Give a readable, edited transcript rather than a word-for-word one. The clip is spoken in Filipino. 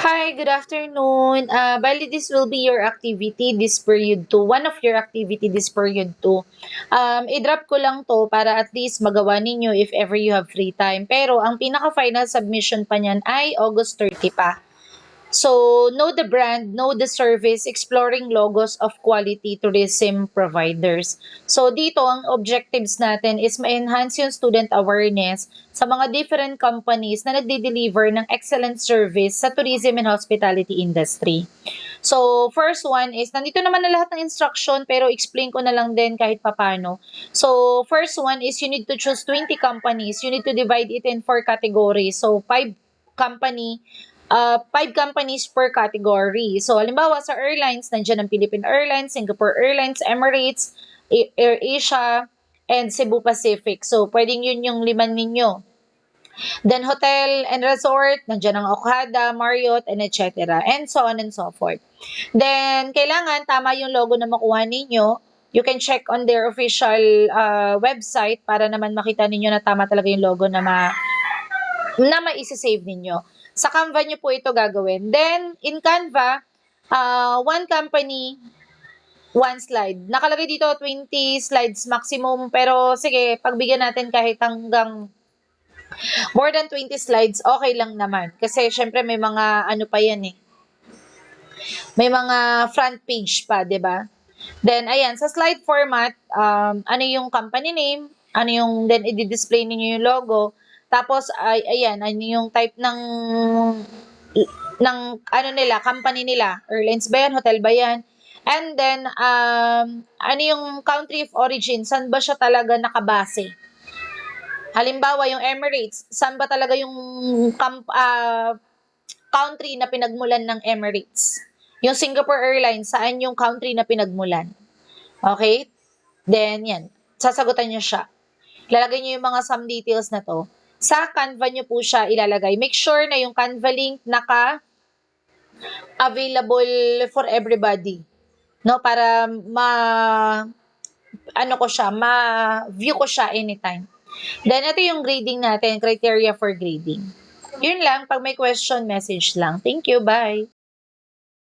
Hi, good afternoon. Bali, this will be your activity this period 2. One of your activity this period 2. I-drop ko lang to para at least magawa ninyo if ever you have free time. Pero ang pinaka-final submission pa niyan ay August 30 pa. So, know the brand, know the service, exploring logos of quality tourism providers. So, dito, ang objectives natin is ma-enhance yung student awareness sa mga different companies na nagde-deliver ng excellent service sa tourism and hospitality industry. So, first one is, nandito naman na lahat ng instruction, pero explain ko na lang din kahit papano. So, first one is, you need to choose 20 companies. You need to divide it in 4 categories. So, 5 companies per category. So, halimbawa sa airlines, nandiyan ang Philippine Airlines, Singapore Airlines, Emirates, AirAsia, and Cebu Pacific. So, pwedeng yun yung liman ninyo. Then, hotel and resort, nandiyan ang Okada, Marriott, and etc. And so on and so forth. Then, kailangan tama yung logo na makuha ninyo. You can check on their official website para naman makita ninyo na tama talaga yung logo na maisisave ninyo. Sa Canva nyo po ito gagawin. Then, in Canva, one company, one slide. Nakalagay dito 20 slides maximum, pero sige, pagbigyan natin kahit hanggang more than 20 slides, okay lang naman. Kasi syempre may mga ano pa yan eh. May mga front page pa, 'di ba? Then ayan, sa slide format, ano yung company name, ano yung then i-display niyo yung logo. Tapos ay ayan, ano yung type ng ano nila, company nila. Airlines ba yan, hotel ba yan? And then ano yung country of origin, saan ba siya talaga nakabase? Halimbawa, yung Emirates, saan ba talaga yung country na pinagmulan ng Emirates? Yung Singapore Airlines, saan yung country na pinagmulan? Okay? Then, yan. Sasagutan nyo siya. Ilalagay nyo yung mga some details na to. Sa Canva nyo po siya ilalagay. Make sure na yung Canva link available for everybody. No? Para ma-view ko siya anytime. Then, ito yung grading natin, criteria for grading. Yun lang. Pag may question, message lang. Thank you. Bye.